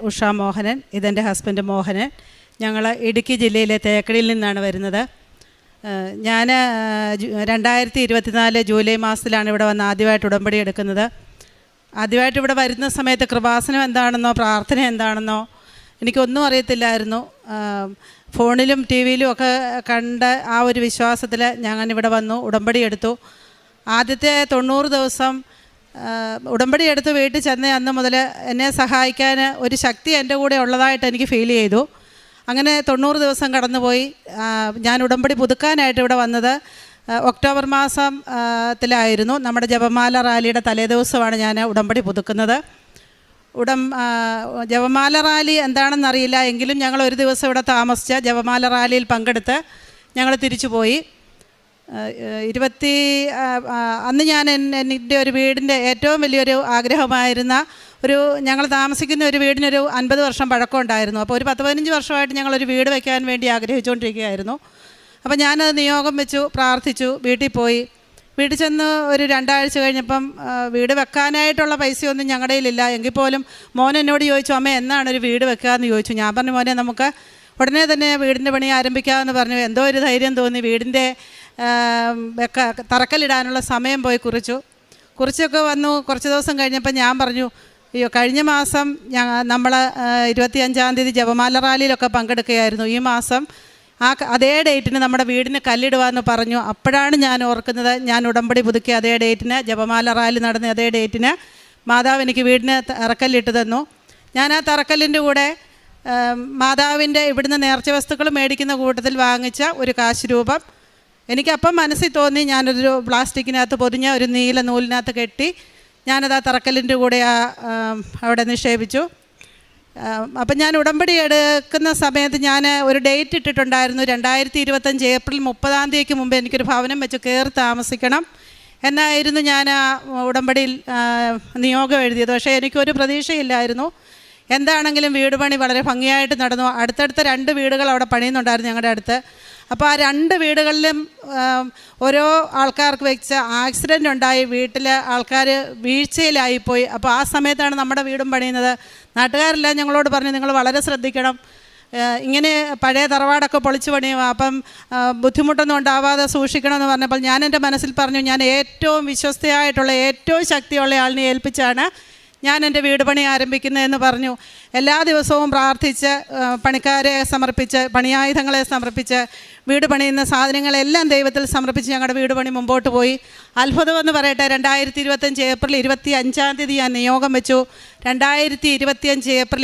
ഉഷാ മോഹനൻ, ഇതെൻ്റെ ഹസ്ബൻഡ് മോഹനൻ. ഞങ്ങൾ ഇടുക്കി ജില്ലയിലെ തേക്കടിയിൽ നിന്നാണ് വരുന്നത്. ഞാൻ 2024 ജൂലൈ മാസത്തിലാണ് ഇവിടെ വന്ന് ആദ്യമായിട്ട് ഉടമ്പടി എടുക്കുന്നത്. ആദ്യമായിട്ട് ഇവിടെ വരുന്ന സമയത്ത് കൃപാസനം എന്താണെന്നോ പ്രാർത്ഥന എന്താണെന്നോ എനിക്കൊന്നും അറിയത്തില്ലായിരുന്നു. ഫോണിലും ടി വിയിലും ഒക്കെ കണ്ട ആ ഒരു വിശ്വാസത്തിൽ ഞാനിവിടെ വന്നു ഉടമ്പടി എടുത്തു. ആദ്യത്തെ 90 ദിവസം ഉടമ്പടി എടുത്ത് വീട്ടിൽ ചെന്ന അന്ന് മുതൽ എന്നെ സഹായിക്കാൻ ഒരു ശക്തി എൻ്റെ കൂടെ ഉള്ളതായിട്ട് എനിക്ക് ഫീൽ ചെയ്തു. അങ്ങനെ 90 ദിവസം കടന്നുപോയി. ഞാൻ ഉടമ്പടി പുതുക്കാനായിട്ട് ഇവിടെ വന്നത് ഒക്ടോബർ മാസത്തിലായിരുന്നു. നമ്മുടെ ജപമാല റാലിയുടെ തലേദിവസമാണ് ഞാൻ ഉടമ്പടി പുതുക്കുന്നത്. ജപമാല റാലി എന്താണെന്നറിയില്ല, എങ്കിലും ഞങ്ങൾ ഒരു ദിവസം ഇവിടെ താമസിച്ച് ജപമാല റാലിയിൽ പങ്കെടുത്ത് ഞങ്ങൾ തിരിച്ചു പോയി. അന്ന് ഞാൻ എൻ്റെ ഒരു വീടിൻ്റെ ഏറ്റവും വലിയൊരു ആഗ്രഹമായിരുന്ന ഞങ്ങൾ താമസിക്കുന്ന ഒരു വീടിനൊരു 50 വർഷം പഴക്കമുണ്ടായിരുന്നു. അപ്പോൾ ഒരു 10-15 വർഷമായിട്ട് ഞങ്ങളൊരു വീട് വയ്ക്കാൻ വേണ്ടി ആഗ്രഹിച്ചുകൊണ്ടിരിക്കുകയായിരുന്നു. അപ്പോൾ ഞാനത് നിയോഗം വെച്ചു, പ്രാർത്ഥിച്ചു, വീട്ടിൽ പോയി. വീട്ടിൽ ചെന്ന് ഒരു 2 ആഴ്ച കഴിഞ്ഞപ്പം വീട് വെക്കാനായിട്ടുള്ള പൈസയൊന്നും ഞങ്ങളുടെ കയ്യിലില്ല. എങ്കിൽ പോലും മോൻ എന്നോട് ചോദിച്ചു, അമ്മ എന്നാണ് ഒരു വീട് വെക്കാമെന്ന് ചോദിച്ചു. ഞാൻ പറഞ്ഞു, മോനെ നമുക്ക് ഉടനെ തന്നെ വീടിൻ്റെ പണി ആരംഭിക്കാമെന്ന് പറഞ്ഞു. എന്തോ ഒരു ധൈര്യം തോന്നി. വീടിൻ്റെ തറക്കല്ലിടാനുള്ള സമയം പോയി കുറിച്ചൊക്കെ വന്നു. കുറച്ച് ദിവസം കഴിഞ്ഞപ്പോൾ ഞാൻ പറഞ്ഞു, അയ്യോ കഴിഞ്ഞ മാസം നമ്മൾ 25-ാം തീയതി ജപമാല റാലിയിലൊക്കെ പങ്കെടുക്കുകയായിരുന്നു. ഈ മാസം അതേ ഡേറ്റിന് നമ്മുടെ വീടിന് കല്ലിടുവാന്ന് പറഞ്ഞു. അപ്പോഴാണ് ഞാൻ ഓർക്കുന്നത്, ഞാൻ ഉടമ്പടി പുതുക്കിയ അതേ ഡേറ്റിന്, ജപമാല റാലി നടന്ന അതേ ഡേറ്റിന് മാതാവ് എനിക്ക് വീടിന് തറക്കല്ലിട്ട് തന്നു. ഞാൻ ആ തറക്കല്ലിൻ്റെ കൂടെ മാതാവിൻ്റെ ഇവിടുന്ന് നേർച്ച വസ്തുക്കൾ മേടിക്കുന്ന കൂട്ടത്തിൽ വാങ്ങിച്ച ഒരു കാശ് രൂപം എനിക്കപ്പം മനസ്സിൽ തോന്നി. ഞാനൊരു പ്ലാസ്റ്റിക്കിനകത്ത് പൊതിഞ്ഞ ഒരു നീല നൂലിനകത്ത് കെട്ടി ഞാനത് ആ തറക്കല്ലിൻ്റെ കൂടെ അവിടെ നിക്ഷേപിച്ചു. അപ്പം ഞാൻ ഉടമ്പടി എടുക്കുന്ന സമയത്ത് ഞാൻ ഒരു ഡേറ്റ് ഇട്ടിട്ടുണ്ടായിരുന്നു. 2025 ഏപ്രിൽ 30-ാം തീയതിക്ക് മുമ്പ് എനിക്കൊരു ഭവനം വെച്ച് കയറി താമസിക്കണം എന്നായിരുന്നു ഞാൻ ആ ഉടമ്പടിയിൽ നിയോഗം എഴുതിയത്. പക്ഷേ എനിക്കൊരു പ്രതീക്ഷയില്ലായിരുന്നു. എന്താണെങ്കിലും വീട് പണി വളരെ ഭംഗിയായിട്ട് നടന്നു. അടുത്തടുത്ത 2 വീടുകൾ അവിടെ പണിയുന്നുണ്ടായിരുന്നു ഞങ്ങളുടെ അടുത്ത്. അപ്പോൾ ആ 2 വീടുകളിലും ഓരോ ആൾക്കാർക്ക് വെച്ച ആക്സിഡൻ്റ് ഉണ്ടായി. വീട്ടിലെ ആൾക്കാർ വീഴ്ചയിലായിപ്പോയി. അപ്പോൾ ആ സമയത്താണ് നമ്മുടെ വീടും പണിയുന്നത്. നാട്ടുകാരെല്ലാം ഞങ്ങളോട് പറഞ്ഞു, നിങ്ങൾ വളരെ ശ്രദ്ധിക്കണം, ഇങ്ങനെ പഴയ തറവാടൊക്കെ പൊളിച്ചു പണിയും, അപ്പം ബുദ്ധിമുട്ടൊന്നും ഉണ്ടാവാതെ സൂക്ഷിക്കണമെന്ന് പറഞ്ഞപ്പോൾ ഞാൻ എൻ്റെ മനസ്സിൽ പറഞ്ഞു, ഞാൻ ഏറ്റവും വിശ്വസ്തയായിട്ടുള്ള ഏറ്റവും ശക്തിയുള്ള ആളിനെ ഏൽപ്പിച്ചാണ് ഞാൻ എൻ്റെ വീട് പണി ആരംഭിക്കുന്നതെന്ന് പറഞ്ഞു. എല്ലാ ദിവസവും പ്രാർത്ഥിച്ച് പണിക്കാരെ സമർപ്പിച്ച് പണിയായുധങ്ങളെ സമർപ്പിച്ച് വീട് പണിയുന്ന സാധനങ്ങളെല്ലാം ദൈവത്തിൽ സമർപ്പിച്ച് ഞങ്ങളുടെ വീട് പണി മുമ്പോട്ട് പോയി. അത്ഭുതമെന്ന് പറയട്ടെ, 2025 ഏപ്രിൽ 25-ാം തീയതി ഞാൻ നിയോഗം വെച്ചു. 2025 ഏപ്രിൽ